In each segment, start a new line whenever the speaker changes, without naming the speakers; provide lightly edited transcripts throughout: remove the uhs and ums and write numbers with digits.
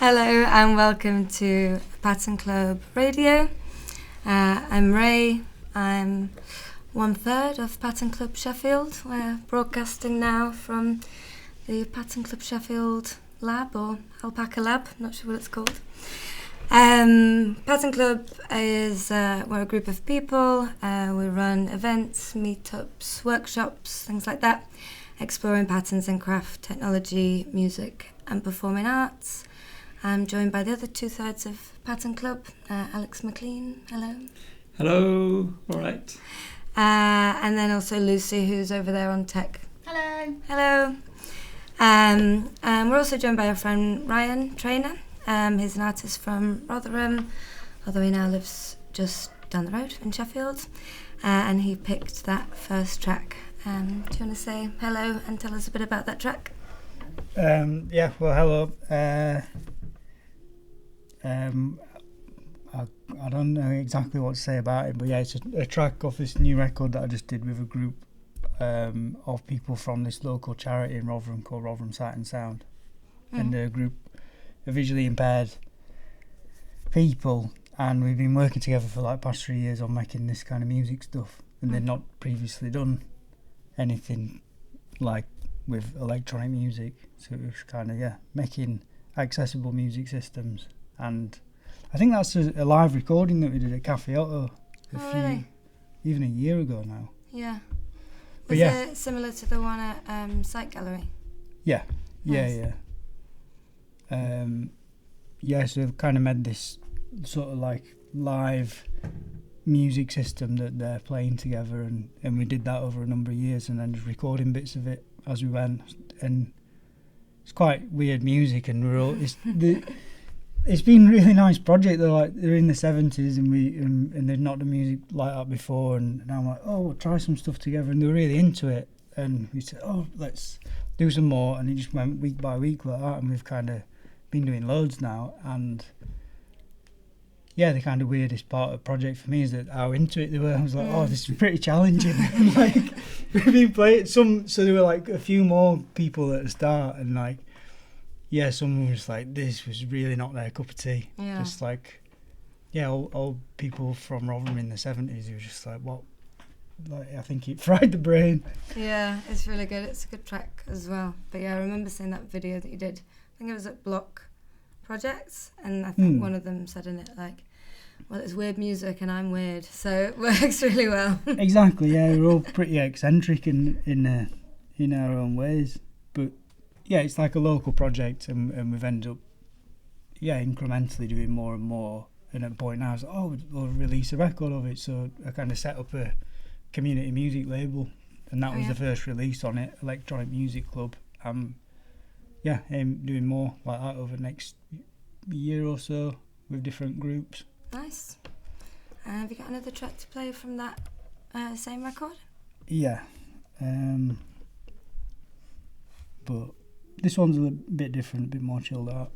Hello and welcome to Pattern Club Radio. I'm Ray. I'm 1/3 of Pattern Club Sheffield. We're broadcasting now from the Pattern Club Sheffield lab, or Alpaca Lab, not sure what it's called. Pattern Club is, we're a group of people. We run events, meetups, workshops, things like that, exploring patterns in craft, technology, music and performing arts. I'm joined by the other 2/3 of Pattern Club, Alex McLean, hello.
Hello, all right.
And then also Lucy, who's over there on tech.
Hello.
Hello. And we're also joined by our friend Rian, Treanor. He's an artist from Rotherham, although he now lives just down the road in Sheffield. And he picked that first track. Do you want to say hello and tell us a bit about that track?
Hello. I don't know exactly what to say about it, but yeah, it's a track off this new record that I just did with a group of people from this local charity in Rotherham called Rotherham Sight and Sound. And the group are visually impaired people, and we've been working together for like past 3 years on making this kind of music stuff, and they'd not previously done anything like with electronic music, so it was kind of making accessible music systems. And I think that's a live recording that we did at Cafe Otto even a year ago now.
Yeah. Was it similar to the one at Sight Gallery?
Yeah.
Nice.
So they've kind of made this sort of like live music system that they're playing together, and we did that over a number of years, and then just recording bits of it as we went, and it's quite weird music, and we're all it's been a really nice project. They're in the 70s, and they'd not done music like that before, and now I'm like, we'll try some stuff together, and they were really into it, and we said, let's do some more, and it just went week by week like that, and we've kind of been doing loads now. And the kind of weirdest part of the project for me is that how into it they were. I was like, this is pretty challenging. And like, we've been playing so there were like a few more people at the start, and like, someone was like, this was really not their cup of tea.
Yeah.
Just like, old people from Rotherham in the 70s who were just like, what like I think it fried the brain.
Yeah, it's really good. It's a good track as well. But yeah, I remember seeing that video that you did. I think it was at Block Projects, and I think one of them said in it like, well, it's weird music and I'm weird, so it works really well.
Exactly, yeah, we're all pretty eccentric in our own ways. But yeah, it's like a local project, and we've ended up incrementally doing more and more. And at a point now, I was like, oh, we'll release a record of it. So I kind of set up a community music label, and that was the first release on it, Electronic Music Club. I'm doing more like that over the next year or so with different groups.
Nice. Have you got another track to play from that same record?
Yeah. But this one's a bit different, a bit more chilled out.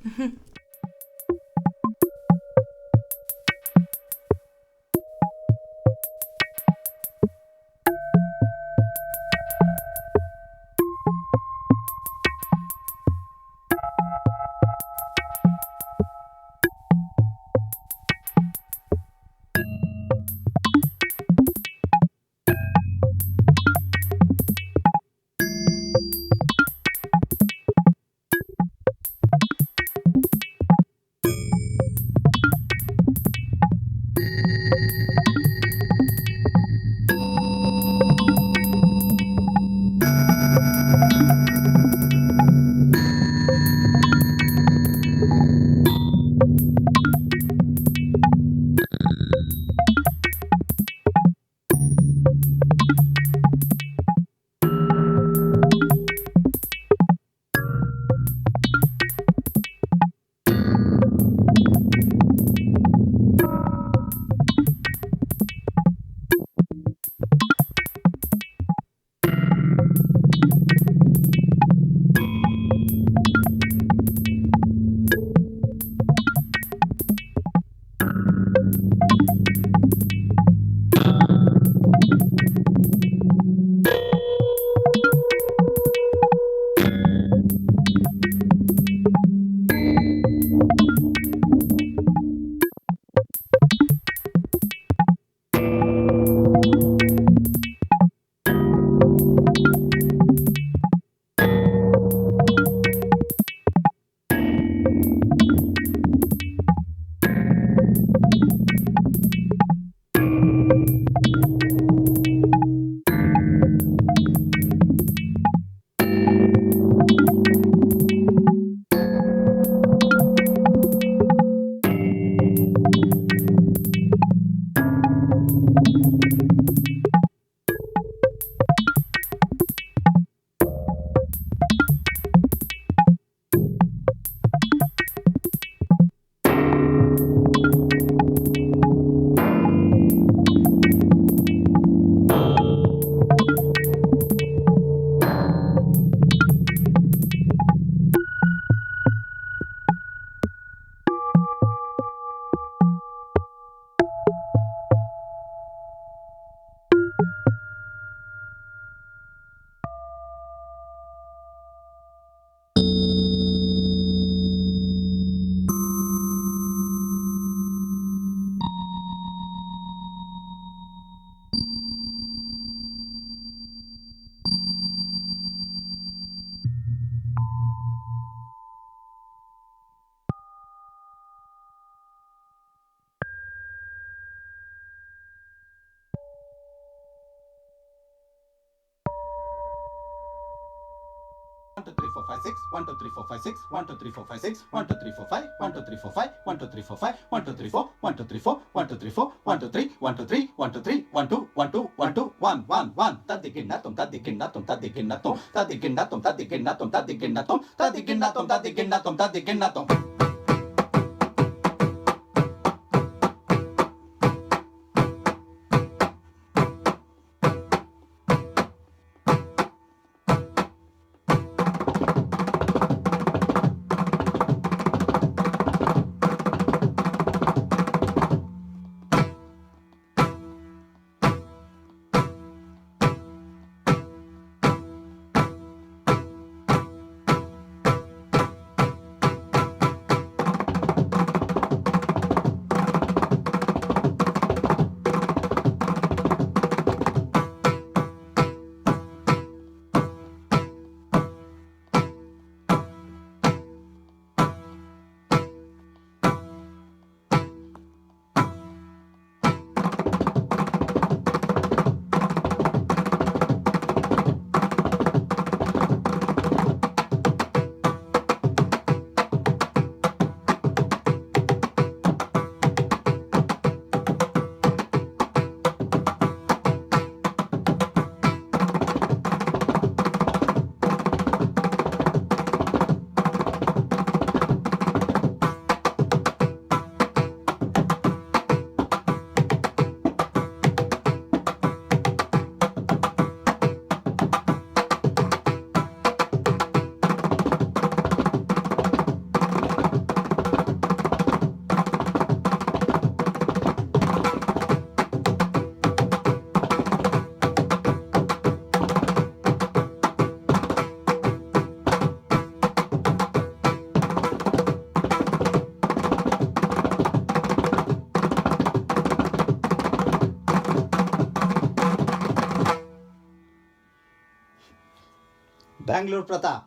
Bangalore Pratap.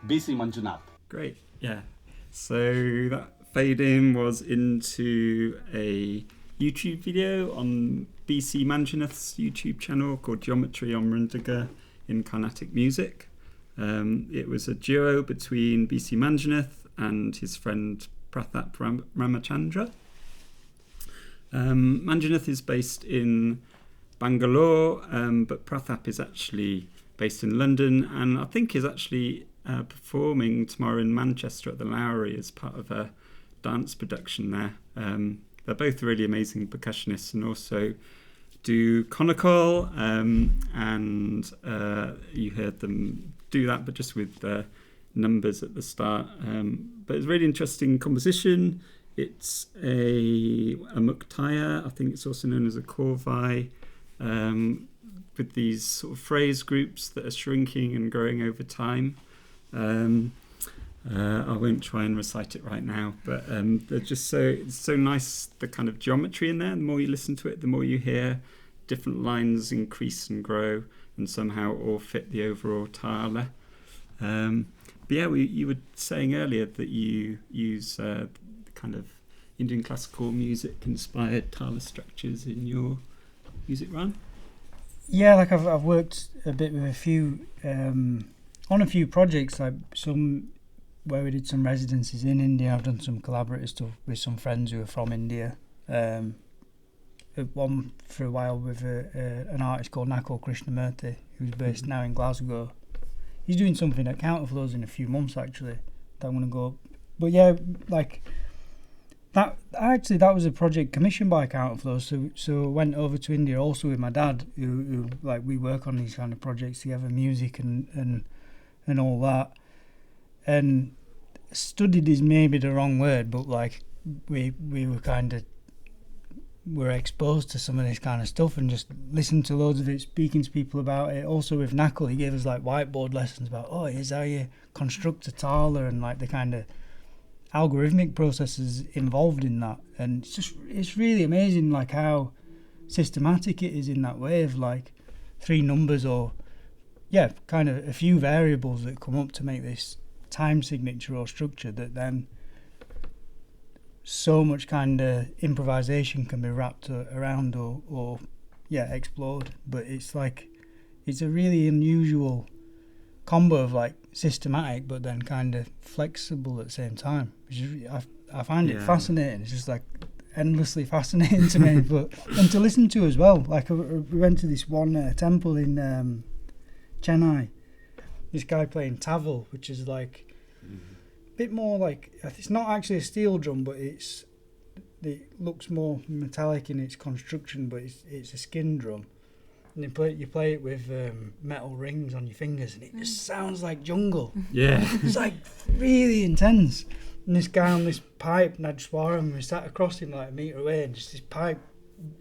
BC Manjunath.
Great, yeah. So that fade in was into a YouTube video on BC Manjunath's YouTube channel called Geometry on Mrindaga in Carnatic Music. It was a duo between BC Manjunath and his friend Pratap Ramachandra. Manjunath is based in Bangalore, but Pratap is actually based in London, and I think is actually performing tomorrow in Manchester at the Lowry as part of a dance production there. They're both really amazing percussionists and also do conical, and you heard them do that, but just with numbers at the start. But it's a really interesting composition. It's a muktaya, I think it's also known as a korvai, with these sort of phrase groups that are shrinking and growing over time. I won't try and recite it right now, but they're just it's so nice, the kind of geometry in there. The more you listen to it, the more you hear different lines increase and grow and somehow all fit the overall tala. But yeah, you were saying earlier that you use the kind of Indian classical music inspired tala structures in your music, Rian?
Yeah, like I've worked a bit with a few on a few projects, like some where we did some residencies in India. I've done some collaborative stuff with some friends who are from India. One for a while with an artist called Nakul Krishnamurti, who's based now in Glasgow. He's doing something at Counterflows in a few months actually that I'm going to go. But yeah, like that was a project commissioned by Counterflows. So I went over to India also with my dad, who like we work on these kind of projects together, music and all that. And studied is maybe the wrong word, but like we were exposed to some of this kind of stuff and just listened to loads of it, speaking to people about it. Also with Nakul, he gave us like whiteboard lessons about, here's how you construct a tala and like the kind of algorithmic processes involved in that. And it's really amazing like how systematic it is in that way of like three numbers or kind of a few variables that come up to make this time signature or structure that then so much kind of improvisation can be wrapped around or explored. But it's like it's a really unusual combo of like systematic but then kind of flexible at the same time, which is, I find it fascinating. It's just like endlessly fascinating to me, and to listen to as well. Like we went to this one temple in Chennai, this guy playing tavel, which is like a bit more like, it's not actually a steel drum, but it looks more metallic in its construction, but it's a skin drum. And you play it with metal rings on your fingers, and it just sounds like jungle.
Yeah.
It's like really intense. And this guy on this pipe, Najswaram, we sat across him like a metre away, and just this pipe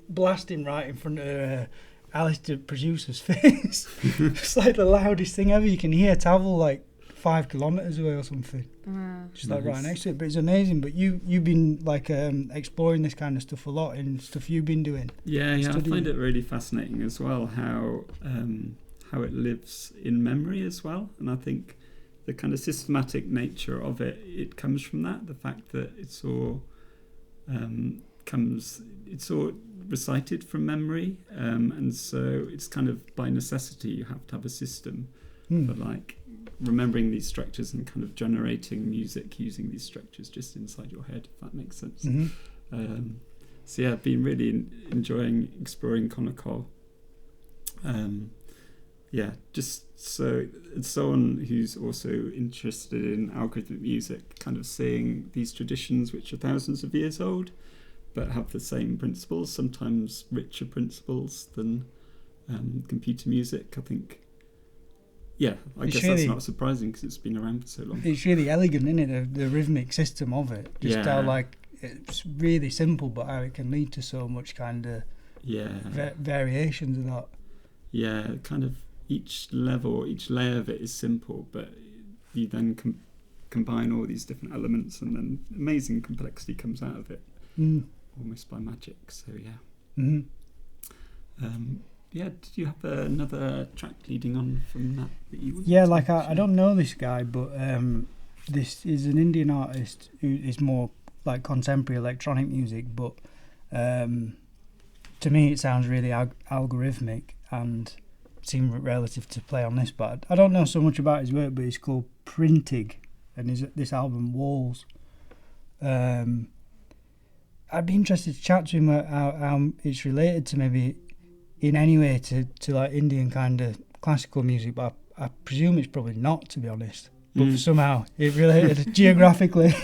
blasting right in front of Alice, the producer's face. It's like the loudest thing ever. You can hear Tavel like 5 kilometres away or something. Just like right next to it. But it's amazing. But you've been like exploring this kind of stuff a lot in stuff you've been doing.
Yeah, I find it really fascinating as well how it lives in memory as well. And I think the kind of systematic nature of it comes from that. The fact that it's all recited from memory, and so it's kind of by necessity you have to have a system for like remembering these structures and kind of generating music using these structures just inside your head, if that makes sense. So yeah, I've been really enjoying exploring conical. Just so as someone who's also interested in algorithmic music, kind of seeing these traditions which are thousands of years old but have the same principles, sometimes richer principles than computer music. I think, I guess that's not surprising because it's been around for so long.
It's really elegant, isn't it? The rhythmic system of it. Just how like it's really simple, but how it can lead to so much kind of variations of that.
Yeah, kind of each layer of it is simple, but you then combine all these different elements, and then amazing complexity comes out of it. Almost by magic. So yeah, did you have another track leading on from that you wanted
Yeah,
to
like I
mention?
don't know this guy, but this is an Indian artist who is more like contemporary electronic music, but to me it sounds really algorithmic and seemed relative to play on this. But I don't know so much about his work, but it's called Printig, and this album Walls. I'd be interested to chat to him how it's related to maybe in any way to like Indian kind of classical music, but I presume it's probably not, to be honest. But somehow it related geographically.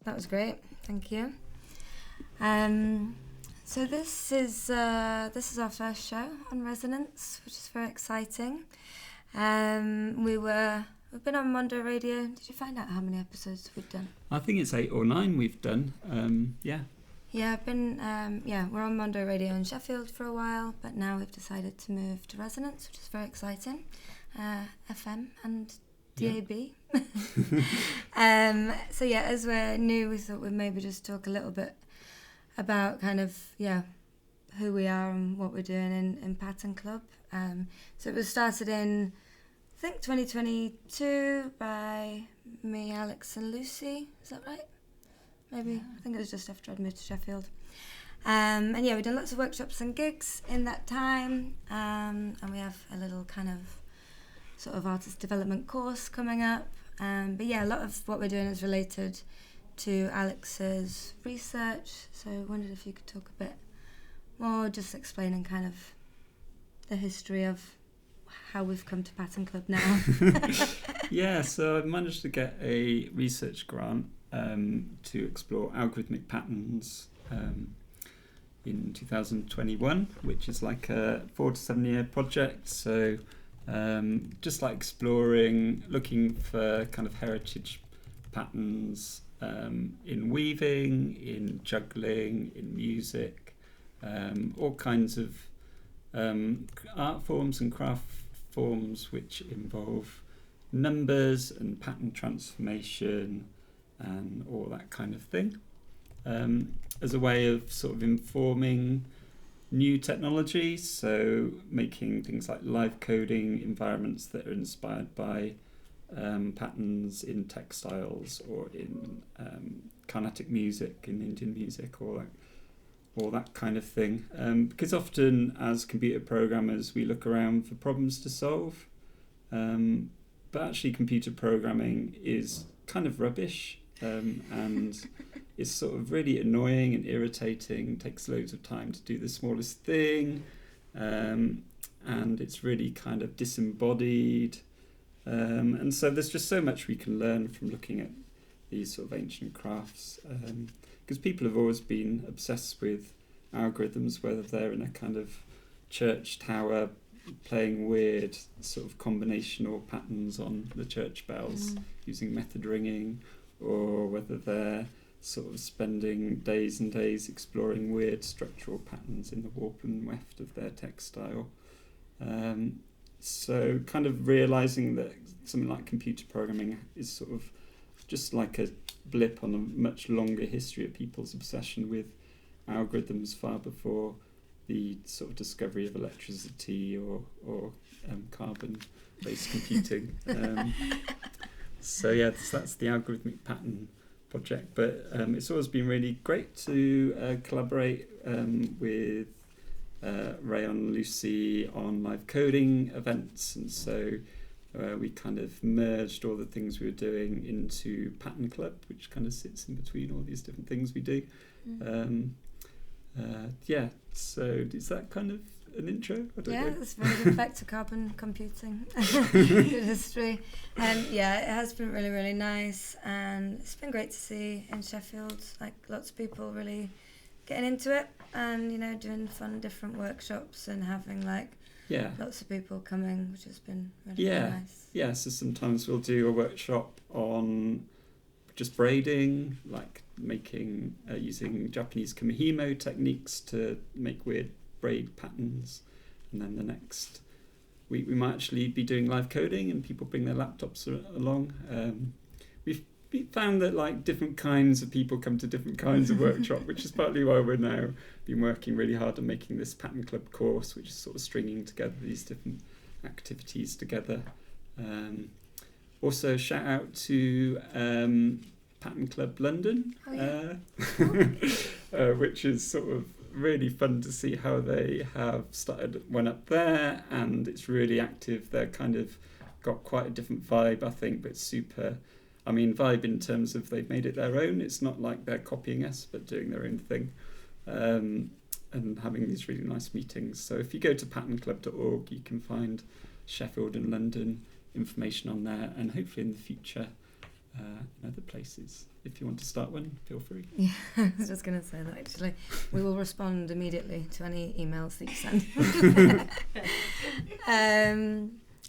that was great. Thank you. So this is our first show on Resonance, which is very exciting. We've been on Mondo Radio. Did you find out how many episodes we've done?
I think it's 8 or 9 we've done. Yeah.
Yeah, I've been. We're on Mondo Radio in Sheffield for a while, but now we've decided to move to Resonance, which is very exciting. FM and DAB. So yeah, as we're new, we thought we'd maybe just talk a little bit about kind of who we are and what we're doing in Pattern Club. So it was started in, I think, 2022 by me, Alex and Lucy. Is that right? Maybe. I think it was just after I'd moved to Sheffield. And yeah, we've done lots of workshops and gigs in that time. And we have a little kind of sort of artist development course coming up. But yeah, a lot of what we're doing is related to Alex's research. So I wondered if you could talk a bit more, just explaining kind of the history of how we've come to Pattern Club now.
Yeah, so I've managed to get a research grant to explore algorithmic patterns in 2021, which is like a 4 to 7 year project. So just like exploring, looking for kind of heritage patterns in weaving, in juggling, in music, all kinds of art forms and craft forms which involve numbers and pattern transformation and all that kind of thing, as a way of sort of informing new technologies, so making things like live coding environments that are inspired by patterns in textiles or in Carnatic music, in Indian music, or that kind of thing. Because often as computer programmers we look around for problems to solve, but actually computer programming is kind of rubbish, and it's sort of really annoying and irritating, takes loads of time to do the smallest thing, and it's really kind of disembodied. And so there's just so much we can learn from looking at these sort of ancient crafts, because people have always been obsessed with algorithms, whether they're in a kind of church tower playing weird sort of combinational patterns on the church bells using method ringing, or whether they're sort of spending days and days exploring weird structural patterns in the warp and weft of their textile. So kind of realising that something like computer programming is sort of just like a blip on a much longer history of people's obsession with algorithms far before the sort of discovery of electricity or carbon-based computing. So yeah, that's the algorithmic pattern project. But it's always been really great to collaborate with Rian and Lucy on live coding events, and so we kind of merged all the things we were doing into Pattern Club, which kind of sits in between all these different things we do. Yeah, so is that kind of an intro? I don't know.
It's very good back to carbon computing. Good history. Yeah, it has been really, really nice, and it's been great to see in Sheffield, like lots of people really getting into it, and doing fun different workshops and having lots of people coming, which has been really nice. Yeah,
so sometimes we'll do a workshop on just braiding, like making using Japanese kamihimo techniques to make weird braid patterns, and then the next week we might actually be doing live coding and people bring their laptops along. We've found that different kinds of people come to different kinds of workshop, which is partly why we're now been working really hard on making this Pattern Club course, which is sort of stringing together these different activities together. Also shout out to Pattern Club London, which is sort of really fun to see how they have started one up there, and it's really active. They're kind of got quite a different vibe, I think, but super, vibe in terms of they've made it their own. It's not like they're copying us, but doing their own thing, and having these really nice meetings. So if you go to patternclub.org, you can find Sheffield and London information on there, and hopefully in the future in other places. If you want to start one, feel free.
Yeah, I was just going to say that actually. We will respond immediately to any emails that you send.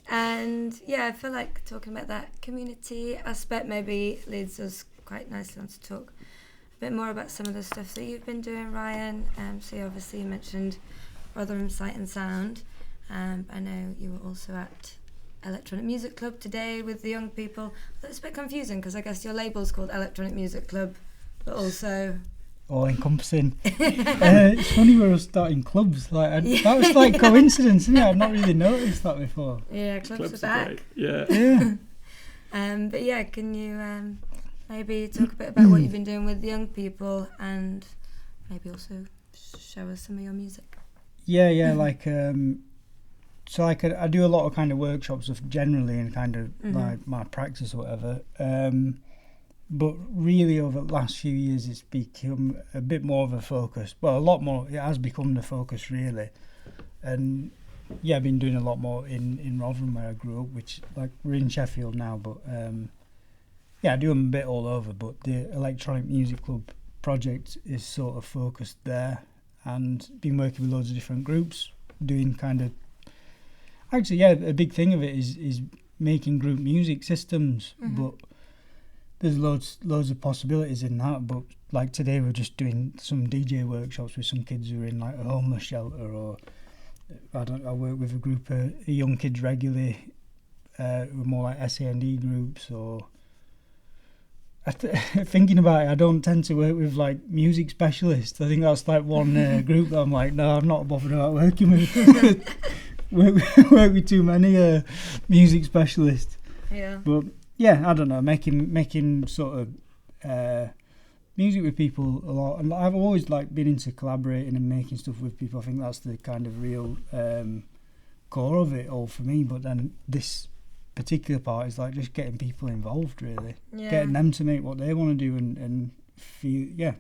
And yeah, I feel like talking about that community aspect maybe leads us quite nicely on to talk a bit more about some of the stuff that you've been doing, Ryan. So obviously you mentioned Rotherham Sight and Sound. I know you were also at Electronic Music Club today with the young people. That's a bit confusing because I guess your label's called Electronic Music Club, but also
all encompassing. It's funny we're starting clubs. That was like coincidence, isn't it? I've not really noticed that before.
Yeah, clubs are back.
Great. Yeah.
Yeah.
But yeah, can you maybe talk a bit about what you've been doing with the young people and maybe also show us some of your music?
Yeah, like so I do a lot of kind of workshops of generally and kind of like my practice or whatever. But really over the last few years it's become a bit more of a focus. Well, a lot more. It has become the focus really. And yeah, I've been doing a lot more in Rotherham where I grew up, which like we're in Sheffield now, but yeah, I do them a bit all over, but the Electronic Music Club project is sort of focused there, and been working with loads of different groups, doing kind of actually, yeah, a big thing of it is making group music systems, but there's loads of possibilities in that. But like today we're just doing some DJ workshops with some kids who are in like a homeless shelter, or I work with a group of young kids regularly who are more like SAND groups. Or thinking about it, I don't tend to work with like music specialists. I think that's like one group that I'm like, no, I'm not bothered about working with. work with too many music specialists.
Yeah.
But yeah, I don't know, making sort of music with people a lot, and I've always like been into collaborating and making stuff with people. I think that's the kind of real core of it all for me. But then this particular part is like just getting people involved, really, getting them to make what they want to do and feel. Yeah,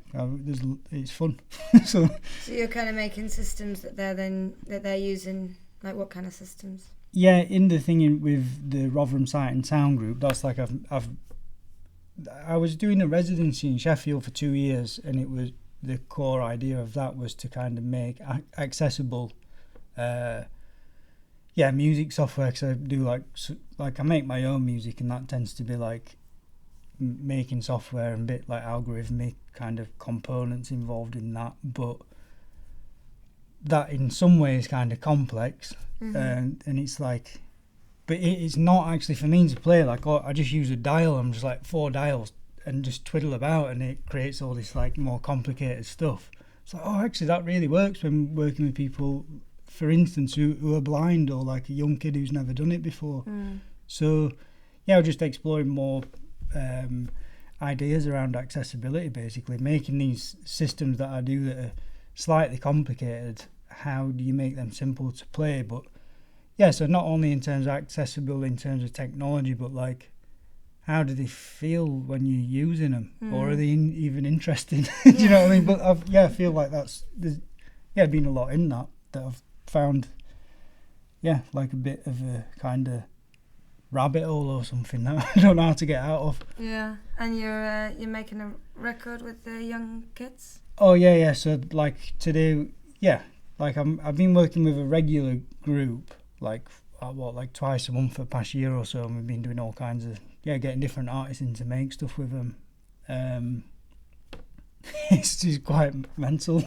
it's fun. So
you're kind of making systems that they're using. Like what kind of systems?
Yeah, in the thing with the Rotherham Sight and Sound group, that's like I was doing a residency in Sheffield for 2 years, and it was the core idea of that was to kind of make accessible, music software. Because I do like I make my own music, and that tends to be like making software and a bit like algorithmic kind of components involved in that, but that in some ways kind of complex, and it's like, but it's not actually for me to play. Like, I just use a dial. I'm just like 4 dials and just twiddle about, and it creates all this like more complicated stuff. It's like, oh, actually that really works when working with people, for instance, who are blind, or like a young kid who's never done it before. So yeah, we're just exploring more ideas around accessibility, basically making these systems that I do that are slightly complicated. How do you make them simple to play? But yeah, so not only in terms of accessible in terms of technology, but like how do they feel when you're using them, or are they even interested? Do you know what I mean? But I feel like there's been a lot in that I've found, like a bit of a kind of rabbit hole or something that I don't know how to get out of.
Yeah, and you're making a record with the young kids?
Oh yeah. So like today, like I've been working with a regular group, like twice a month for the past year or so, and we've been doing all kinds of getting different artists in to make stuff with them. It's just quite mental.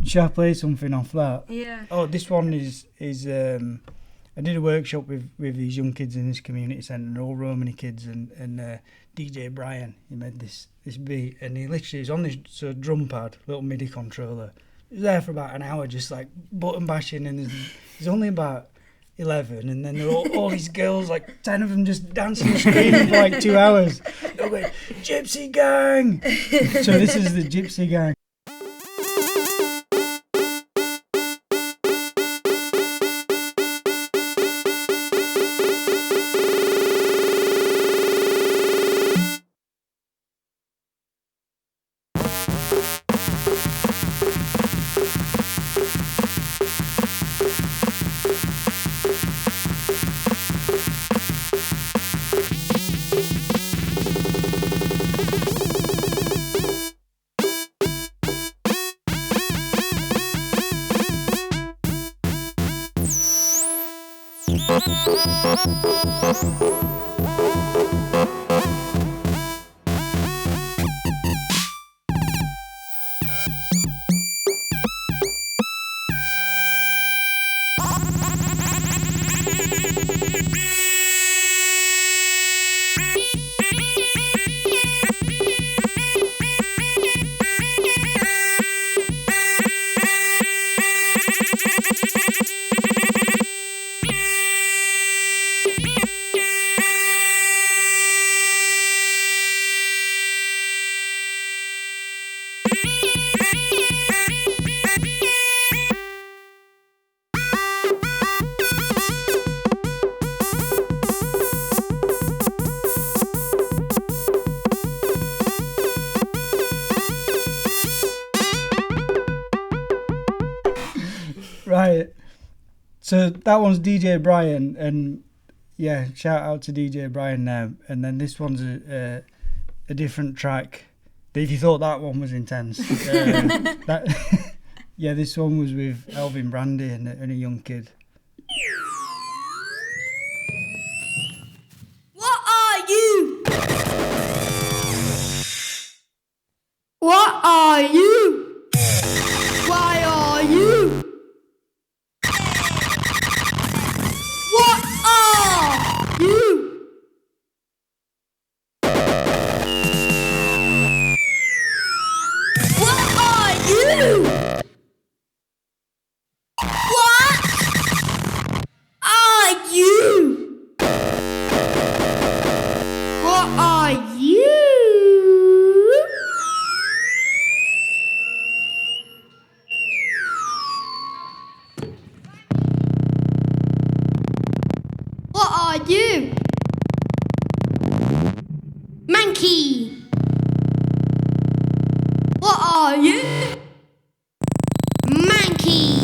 Should I play something off that?
Yeah.
Oh, this one is I did a workshop with these young kids in this community centre, they're all Romany kids, and DJ Brian, he made this beat, and he literally is on this drum pad, little MIDI controller. He was there for about an hour just like button bashing, and there's only about 11, and then there are all these girls, like 10 of them just dancing and screaming for like 2 hours. They're going, Gypsy Gang! So this is the Gypsy Gang. Right. So that one's DJ Brian, and yeah, shout out to DJ Brian now. And then this one's a different track. If you thought that one was intense, yeah, this one was with Elvin Brandy and a young kid.
What are you? What are you? Why are you? What are you? What are you? What are you? What are you? What are you? Monkey. What are you? Monkey.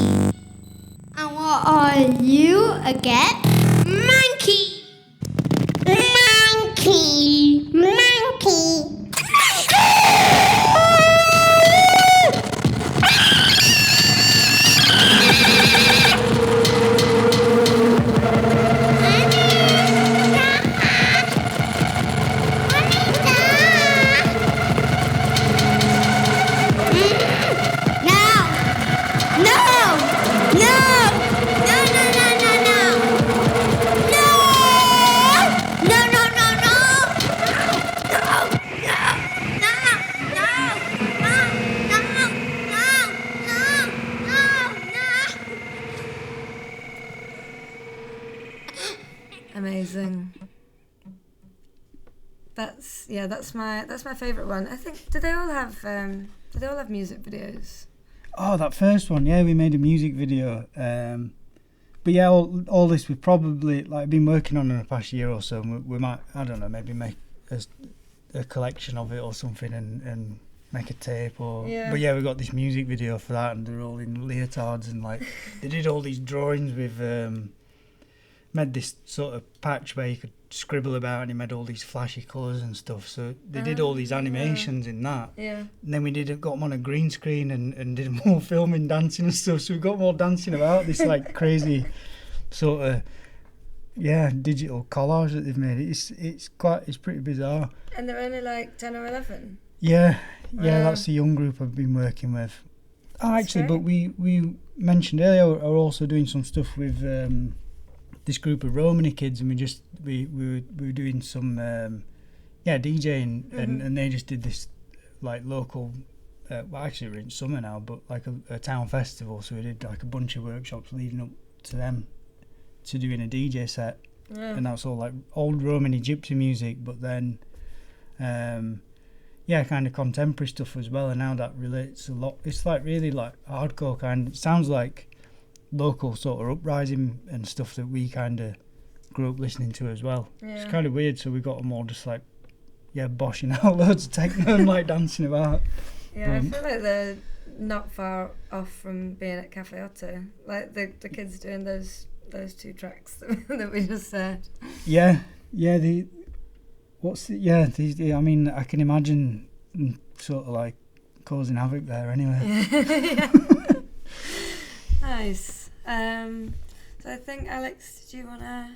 And what are you again? Monkey. Monkey. Monkey.
Amazing. That's my favourite one. I think do they all have music videos?
Oh, that first one, yeah, we made a music video. But yeah, all this we've probably been working on in the past year or so. And we might, I don't know, maybe make a collection of it or something and make a tape or.
Yeah.
But yeah, we got this music video for that, and they're all in leotards and they did all these drawings with. Made this sort of patch where you could scribble about, and he made all these flashy colours and stuff. So they did all these animations in that.
Yeah.
And then we got them on a green screen and did more filming, dancing and stuff. So we got more dancing about this crazy sort of digital collage that they've made. It's pretty bizarre.
And they're only 10 or 11.
Yeah, that's the young group I've been working with. Oh, actually, but we mentioned earlier we're also doing some stuff with this group of Romany kids, and we were doing some DJing, and they just did this local. Well, actually we're in summer now, but a town festival. So we did a bunch of workshops leading up to them to doing a DJ set, and that's all old Romany gypsy music, but then kind of contemporary stuff as well. And now that relates a lot. It's really hardcore kind. It sounds like local sort of uprising and stuff that we kind of grew up listening to as well. Yeah. It's kind of weird. So we got them all just boshing out loads of techno and dancing about.
Yeah, I feel like they're not far off from being at Cafe Otto. The kids doing those two tracks that we just said.
Yeah. I mean, I can imagine sort of causing havoc there anyway.
Yeah. Nice. So I think, Alex, did you want to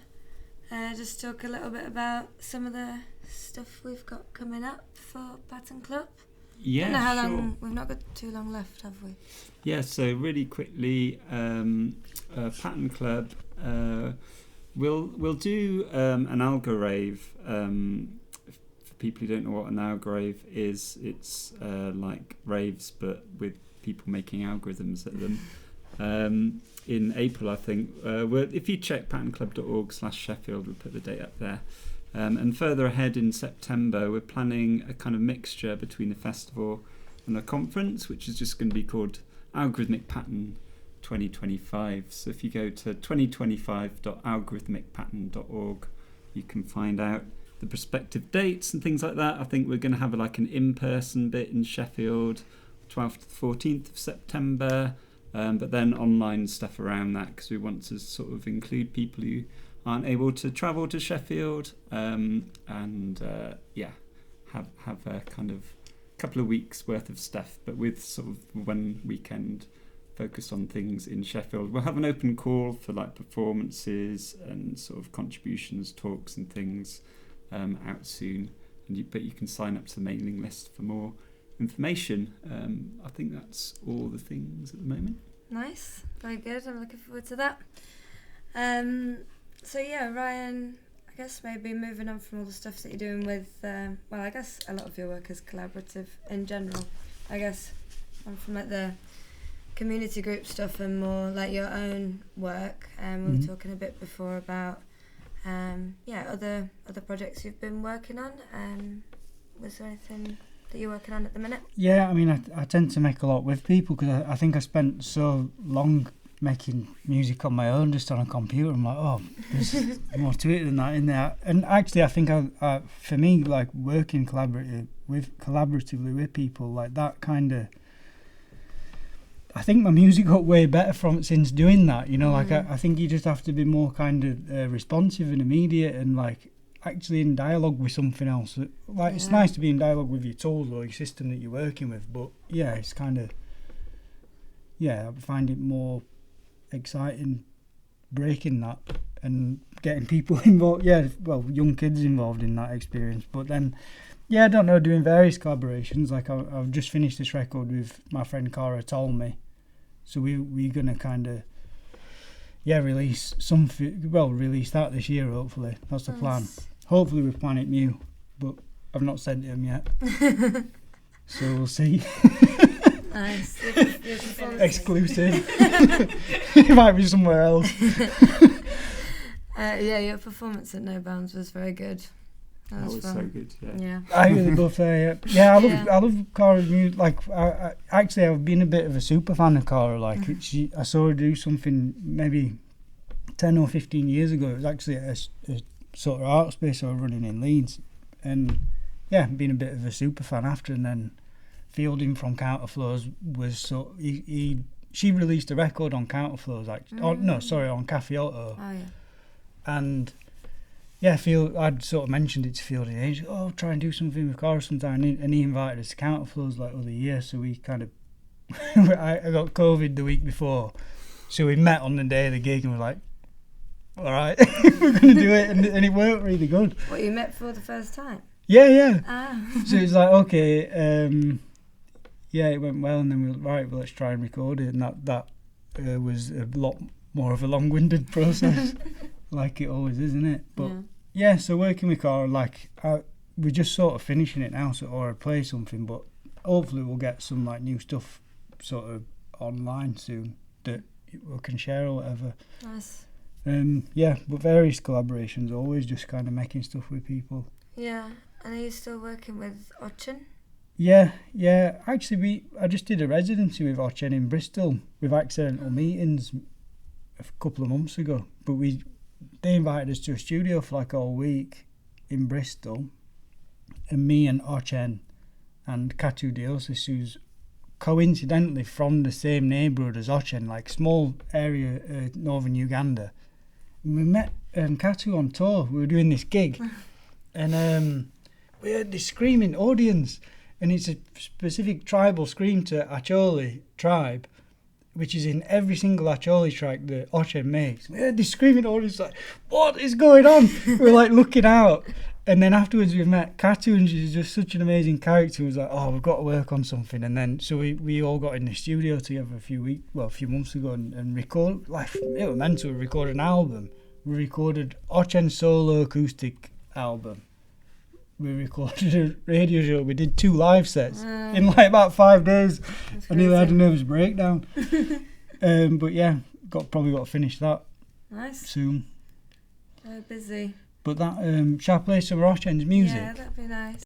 just talk a little bit about some of the stuff we've got coming up for Pattern Club?
Yeah,
I don't know how
sure.
long, we've not got too long left, have we?
Yeah, so really quickly, Pattern Club, we'll do an algo rave. For people who don't know what an algo rave is, it's like raves but with people making algorithms at them. In April, I think. If you check patternclub.org/Sheffield, we'll put the date up there. And further ahead in September, we're planning a kind of mixture between the festival and a conference, which is just going to be called Algorithmic Pattern 2025. So if you go to 2025.algorithmicpattern.org, you can find out the prospective dates and things like that. I think we're going to have like an in-person bit in Sheffield, 12th to the 14th of September, but then online stuff around that, because we want to sort of include people who aren't able to travel to Sheffield, and have a kind of couple of weeks worth of stuff, but with sort of one weekend focused on things in Sheffield. We'll have an open call for like performances and sort of contributions, talks and things out soon, but you can sign up to the mailing list for more information. I think that's all the things at the moment.
Nice, very good. I'm looking forward to that. So yeah, Ryan, I guess maybe moving on from all the stuff that you're doing with, well, I guess a lot of your work is collaborative in general. I guess from like the community group stuff and more like your own work. We were talking a bit before about other projects you've been working on. Was there anything that you're working on at the minute?
Yeah, I mean, I tend to make a lot with people, because I think I spent so long making music on my own, just on a computer. I'm like, oh, there's more to it than that in there. And actually, I think I for me, like working collaboratively with people like that, kind of, I think my music got way better from since doing that. You know, like I think you just have to be more kind of responsive and immediate, and like actually in dialogue with something else. Like it's nice to be in dialogue with your tools or your system that you're working with, but yeah, it's kind of, I find it more exciting breaking that and getting people involved, young kids involved in that experience. But then I don't know, doing various collaborations, like I've just finished this record with my friend Cara Tolmie, so we're gonna kind of release that this year, hopefully. That's the plan, hopefully with Planet Mu, but I've not sent it him yet. So we'll see.
Nice.
Exclusive. It might be somewhere else.
Your performance at No Bounds was very good. That was fun.
So good. Yeah.
I really love her. I love Cara's music. Like, actually, I've been a bit of a super fan of Cara. Like, I saw her do something maybe 10 or 15 years ago. It was actually a sort of art space I was running in Leeds, and been a bit of a super fan after. And then Fielding from Counterflows was she released a record on Counterflows, on Cafe Auto.
Oh yeah.
And I'd sort of mentioned it to Fielding, and he's like, oh, try and do something with Cara sometime, and he invited us to Counterflows like other year, so we kind of I got COVID the week before, so we met on the day of the gig and we're like, all right, we're going to do it, and it worked really good.
What, you met for the first time?
Yeah.
Ah.
So it's like, okay, it went well, and then we were like, right, well, let's try and record it, and that was a lot more of a long-winded process, like it always is, isn't it? But so working with Cara, like we're just sort of finishing it now, or play something, but hopefully we'll get some like new stuff sort of online soon that we can share or whatever.
Nice.
But various collaborations, always just kind of making stuff with people.
Yeah, and are you still working with Ochin?
Yeah. Actually, I just did a residency with Ochin in Bristol with Accidental Meetings a couple of months ago. But they invited us to a studio for like all week in Bristol, and me and Ochin and Katu Diosis, who's coincidentally from the same neighbourhood as Ochin, like small area, northern Uganda. And we met Katu on tour. We were doing this gig, and we heard this screaming audience, and it's a specific tribal scream to Acholi tribe, which is in every single Acholi track that Ochin makes. We heard this screaming audience, like, what is going on? We were like looking out, and then afterwards we met Katu, and she's just such an amazing character. It was like, oh, we've got to work on something. And then so we all got in the studio together a few months ago and record, like, it was meant to record an album. We recorded Ochin's solo acoustic album. We recorded a radio show. We did 2 live sets in like about 5 days. I nearly had a nervous breakdown. But probably got to finish that soon.
Very busy.
But that shall I play some Rochen's music?
Yeah, that'd be nice.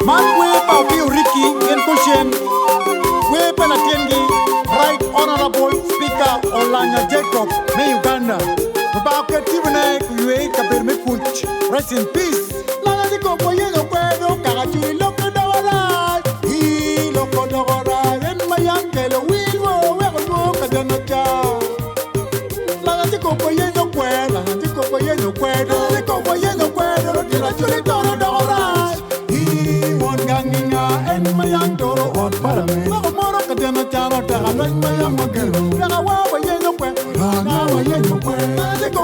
Manwe Pauki Ricky in Kushin, we Penatengi, Right Honorable Speaker Olanya Jacob, May Uganda. Babaka Tibane, Kue Kabirme Kuch, rest in peace. Lana di Coco Yeno Pedo, Karachi Loco Dora, he Loco Dora, and my uncle, we will walk at the Nocha. Lana di Coco Yeno Pedo, Lana di Coco Yeno Pedo, the Coco Yeno Pedo, Karachi Dora, he won't Ganginga, and my uncle, what Parame, Moro Cadena Charo, my young girl, Nagawa Yeno Pedo, Nagawa Yeno Pedo.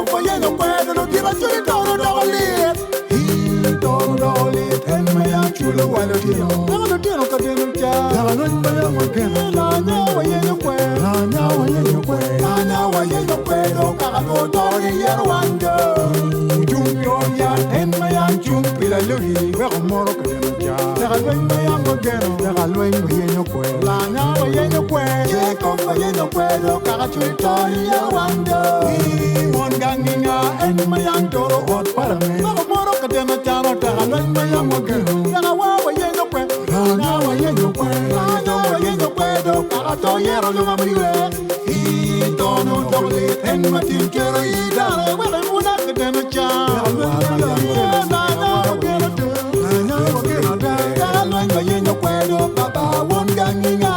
Go yeno puedo, give us your todo lit. He todo lit, and my chulo while you know. Never do no cadeno cha. Never run by a again. Now I yeno puedo, now I yeno puedo, now I yeno puedo, Carago Tori Yerwando. Junior ya, and my aunt Jumpila Louis, where more cadeno cha. Never run by a again, never run by yeno puedo, now I yeno puedo, Jacob yeno puedo, Carago Tori Yerwando. Ganginga and my young Toro hot parame. Moro Cadena Chano, Taran, my young girl. Yanawa, Yeno Pue, Rana, Yeno Pue, Rana, Yeno Puedo, Carato, Yero, Lumamue. He don't know Dolly and Martin Kerry, Dara, where I would not get them a child. Yeno Puedo, Papa, one ganginga.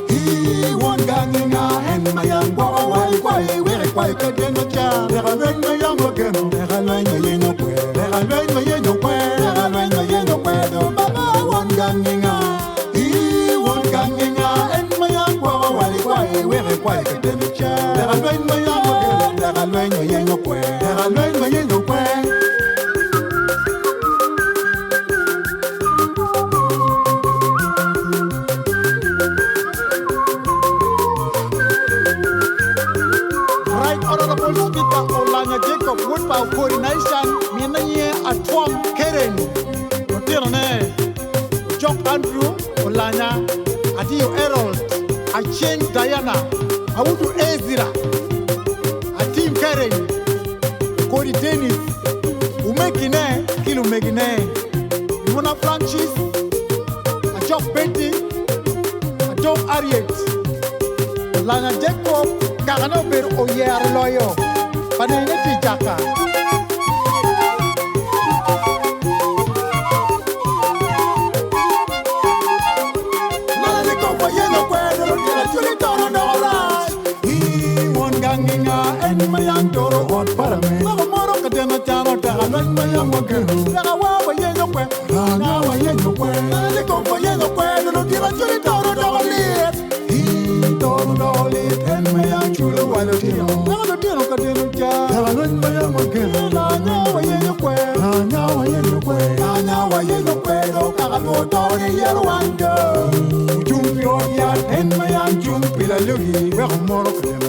He won ganginga and my young boy, why, quite a child. Never learn my young again, never learn my yeno pue, never learn my yeno pue, never learn my yeno pue, Baba won ganginga, he won ganginga, and my young boy, why, quite a child. Never learn my young again, never learn my yeno pue, never learn my yeno pue. Jacob Woodpau coordination, Minaye at Twom Keren, Otirone, Jock Andrew, Olanya, Adio Errol, I change Diana, I would do Ezra, a team Keren, Cody Dennis, Umekine, Kilo Megine, Mona Francis, a Jock Betty, a Jock Ariet, Olanya Jacob, Garanober Oyer Loyo. Panene Tijaka. He won Ganginga and my young Toro hot parame. Moro Cadena Chano, Taran, my young girl. Nagawa Yeno Pue, Rana Yeno Pue, the Copa Yeno Pue, no give us your Toro lit. He Toro lit and my young chulo while you know. Never do no Cadena. Never run by a again. Now I ain't no quail. Now I ain't no quail. Now I ain't no quail. Carago Tori Yerwando. Junior yard and my aunt Jumpila Louis, where more of them.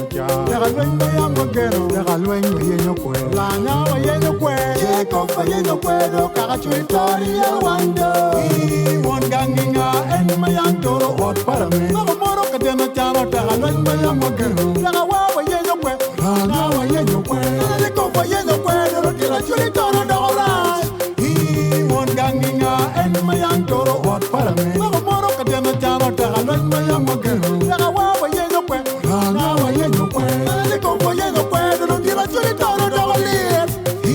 Never run by a again. Never run by a quail. Now I ain't no quail. Jacob, I ain't no quail. Carago Tori Yerwando. He won Ganginga and my aunt Toro hot parame. Never more of them. Never run by a again. Never walk by a quail. Now I ain't no quail. The Copa Yeno Puedo, Kirachi Dora. He won Ganginga and my young Toro hot parame. Moro Cadena Chano, Taran, my young girl. Nagawa Yeno Pue, Rana Yeno Pue, the Copa Yeno Puedo, Kirachi Dora. He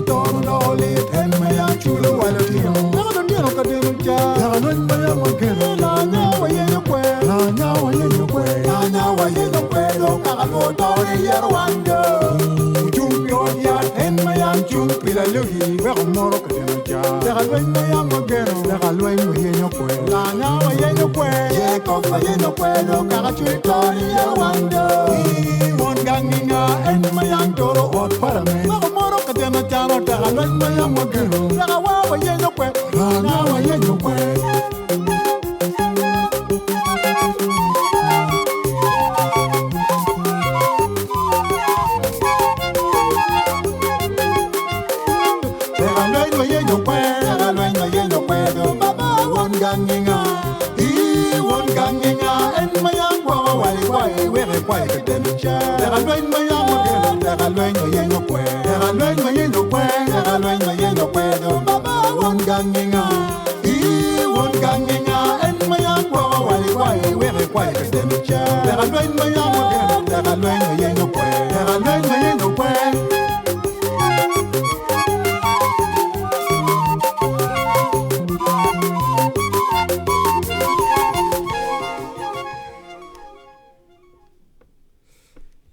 Toro lit and my young chulo while you know. Never do no Cadena Cha, Taran, my young girl. Now I ain't no Pue, now I ain't no Pue, now I ain't no Puedo, Carago Tori Yerwando. Junior yard and my aunt Jumpila Louis, where more of them. Never learn my young girl, never learn my yeno pue. Now I ain't no pue, Jacob, I ain't no puedo, Carachi Tori Yerwando. He won Ganginga and my young Toro hot parame. Moro Cadena Chano, never learn my young girl, never walk I ain't no pue. Now I ain't no pue. Ganginga, he won Ganginga, and my young boy, why, quite a temperature. There are going my young girl, there are going my yellow quay, there are going my yellow quay, there are going my yellow quay, Baba won Ganginga, he won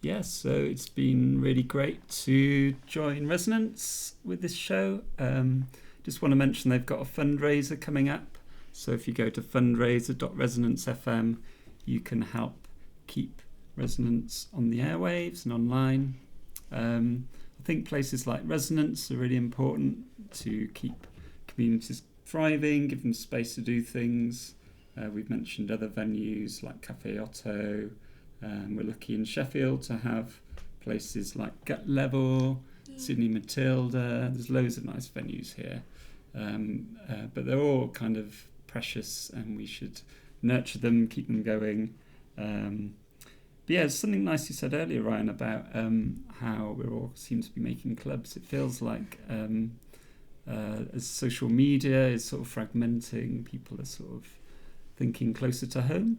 Yes, so it's been really great to join Resonance with this show. Just want to mention they've got a fundraiser coming up. So if you go to fundraiser.resonance.fm, you can help keep Resonance on the airwaves and online. I think places like Resonance are really important to keep communities thriving, give them space to do things. We've mentioned other venues like Cafe Otto. We're lucky in Sheffield to have places like Gut Level, Sydney Matilda. There's loads of nice venues here. But they're all kind of precious and we should nurture them, keep them going. But yeah, it's something nice you said earlier, Ryan, about how we all seem to be making clubs. It feels like as social media is sort of fragmenting, people are sort of thinking closer to home.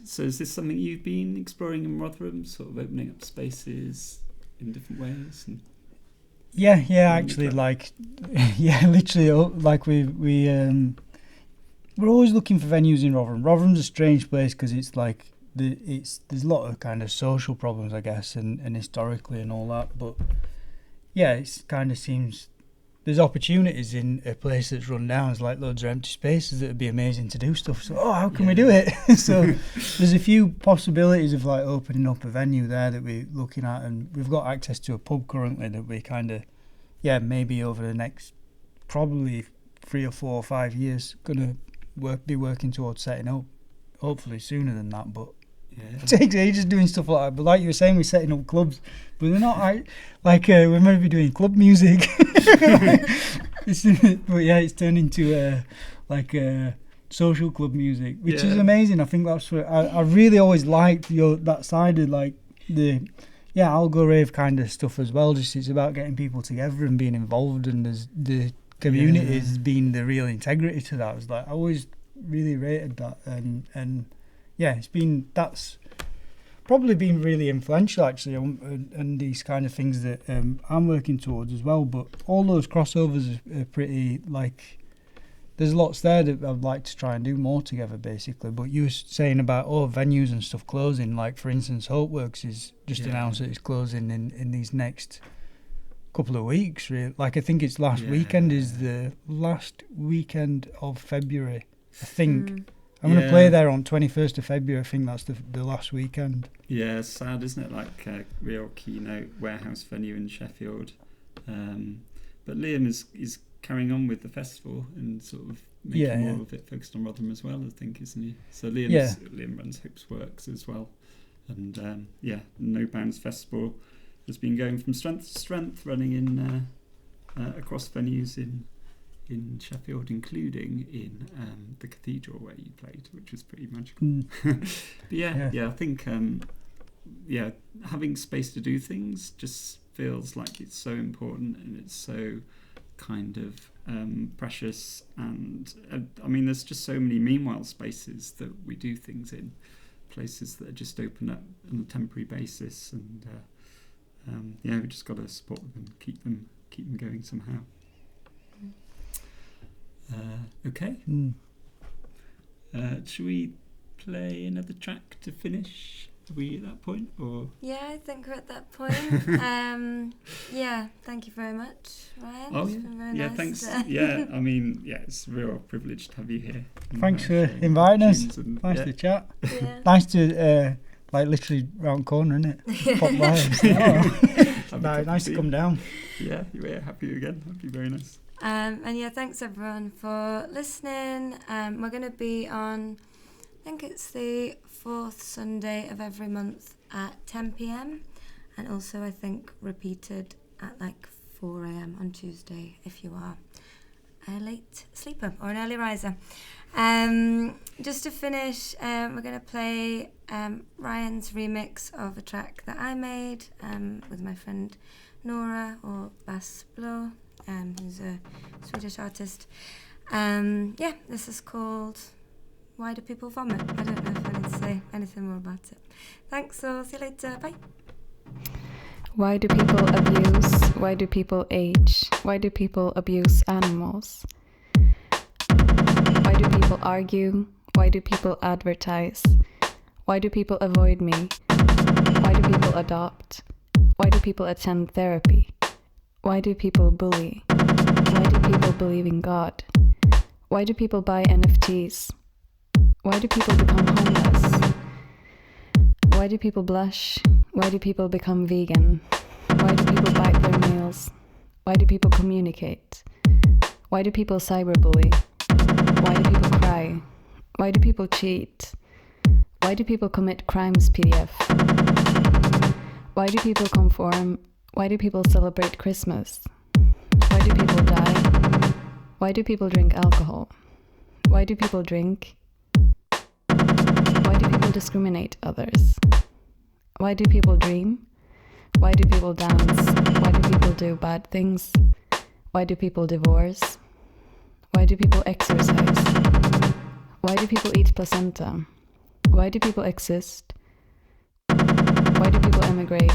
So is this something you've been exploring in Rotherham, sort of opening up spaces in different ways? And
yeah, actually, like, literally, like we're always looking for venues in Rotherham. Rotherham's a strange place because it's like there's a lot of kind of social problems, I guess, and historically and all that. But yeah, it's kind of seems there's opportunities in a place that's run down. There's like loads of empty spaces that would be amazing to do stuff. So, how can we do it? So there's a few possibilities of like opening up a venue there that we're looking at, and we've got access to a pub currently that we kind of, maybe over the next probably 3 or 4 or 5 years, gonna be working towards setting up. Hopefully sooner than that, but it takes ages doing stuff like that. But like you were saying, we're setting up clubs, but they're not like we're meant to be doing club music. It's turned into social club music, which is amazing. I think that's what I really always liked that side of like the I'll go rave kind of stuff as well. Just it's about getting people together and being involved, and there's the community has been the real integrity to that. I was like, I always really rated that, and that's probably been really influential actually, and these kind of things that I'm working towards as well. But all those crossovers are pretty like. There's lots there that I'd like to try and do more together, basically. But you were saying about venues and stuff closing. Like for instance, Hopeworks is just announced that it's closing in these next couple of weeks. Really, like I think it's last weekend is the last weekend of February. I think I'm going to play there on 21st of February. I think that's the last weekend. Yeah,
it's sad, isn't it? Like a real keynote warehouse venue in Sheffield. But Liam is carrying on with the festival and sort of making more of it focused on Rotherham as well, I think, isn't he? So Liam runs Hoops Works as well. And No Bounds Festival has been going from strength to strength, running in across venues in Sheffield, including in the cathedral where you played, which was pretty magical. But I think having space to do things just feels like it's so important, and it's so kind of precious. And I mean, there's just so many meanwhile spaces that we do things in, places that are just open up on a temporary basis, and we just got to support them, keep them going somehow. Okay. Should we play another track to finish? Are we at that point, or?
Yeah, I think we're at that point. Thank you very much, Ryan.
Oh,
it's been very nice.
Thanks. I mean, it's a real privilege to have you here.
Thanks for inviting us. Nice to chat. Yeah. Nice to literally round corner, isn't it? Pop by. Nice to come down.
Yeah, we're happy again. Happy, very nice.
Thanks everyone for listening. We're going to be on, I think it's the 4th Sunday of every month at 10 p.m. and also I think repeated at 4 a.m. on Tuesday if you are a late sleeper or an early riser. Just to finish, we're going to play Ryan's remix of a track that I made with my friend Nora, or Bass Blow, who's a Swedish artist. This is called Why Do People Vomit? I don't know if planning to say anything more about it. Thanks, so see you later. Bye.
Why do people abuse? Why do people age? Why do people abuse animals? Why do people argue? Why do people advertise? Why do people avoid me? Why do people adopt? Why do people attend therapy? Why do people bully? Why do people believe in God? Why do people buy NFTs? Why do people become homeless? Why do people blush? Why do people become vegan? Why do people bite their nails? Why do people communicate? Why do people cyberbully? Why do people cry? Why do people cheat? Why do people commit crimes, PDF? Why do people conform? Why do people celebrate Christmas? Why do people die? Why do people drink alcohol? Why do people drink? Why do people discriminate others? Why do people dream? Why do people dance? Why do people do bad things? Why do people divorce? Why do people exercise? Why do people eat placenta? Why do people exist? Why do people emigrate?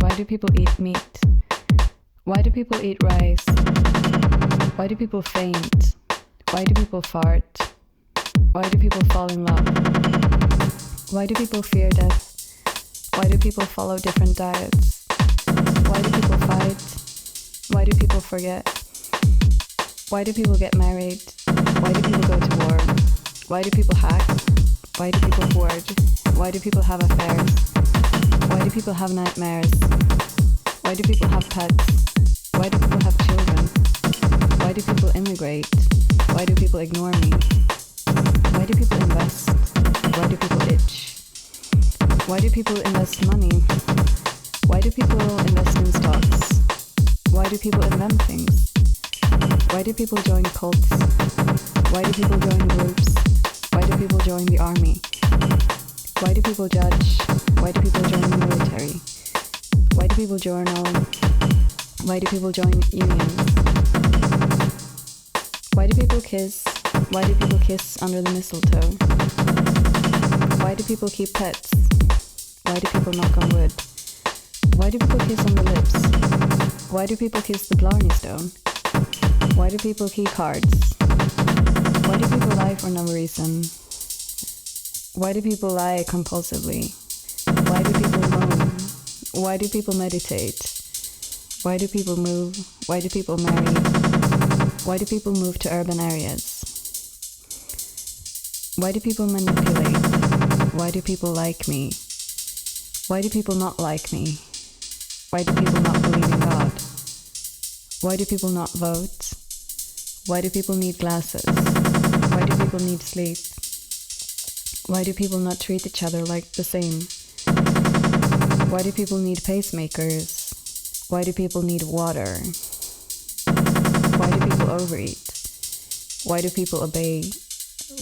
Why do people eat meat? Why do people eat rice? Why do people faint? Why do people fart? Why do people fall in love? Why do people fear death? Why do people follow different diets? Why do people fight? Why do people forget? Why do people get married? Why do people go to war? Why do people hack? Why do people hoard? Why do people have affairs? Why do people have nightmares? Why do people have pets? Why do people have children? Why do people immigrate? Why do people ignore me? Why do people invest? Why do people itch? Why do people invest money? Why do people invest in stocks? Why do people invent things? Why do people join cults? Why do people join groups? Why do people join the army? Why do people judge? Why do people join the military? Why do people journal? Why do people join unions? Why do people kiss? Why do people kiss under the mistletoe? Why do people keep pets? Why do people knock on wood? Why do people kiss on the lips? Why do people kiss the Blarney Stone? Why do people keep cards? Why do people lie for no reason? Why do people lie compulsively? Why do people moan? Why do people meditate? Why do people move? Why do people marry? Why do people move to urban areas? Why do people manipulate? Why do people like me? Why do people not like me? Why do people not believe in God? Why do people not vote? Why do people need glasses? Why do people need sleep? Why do people not treat each other like the same? Why do people need pacemakers? Why do people need water? Why do people overeat? Why do people obey?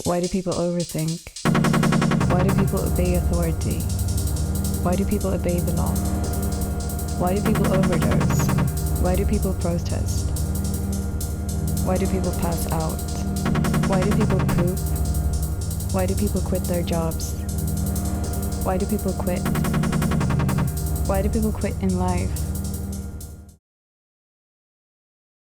Why do people overthink? Why do people obey authority? Why do people obey the law? Why do people overdose? Why do people protest? Why do people pass out? Why do people poop? Why do people quit their jobs? Why do people quit? Why do people quit in life?